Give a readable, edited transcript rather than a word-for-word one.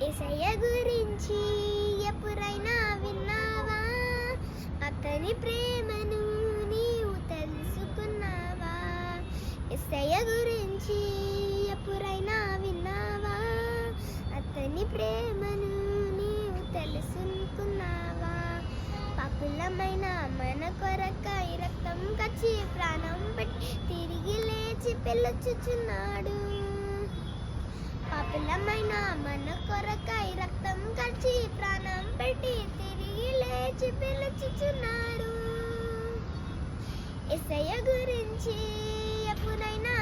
యేసయ్య గురించి ఎప్పుడైనా విన్నావా? అతని ప్రేమను నీవు తెలుసుకున్నావా? యేసయ్య గురించి ఎప్పుడైనా విన్నావా? అతని ప్రేమను నీవు తెలుసుకున్నావా? పాపులమైన మన కొరకై రక్తం కచ్చి ప్రాణం పెట్టి తిరిగి లేచి పిలుచుచున్నాడు. పాపులమైన మన కొరకై రక్తం కచ్చి ప్రాణం పెట్టి తిరిగి లేచి పిలుచుచున్నాడు. యేసయ్య గురించి ఎప్పుడైనా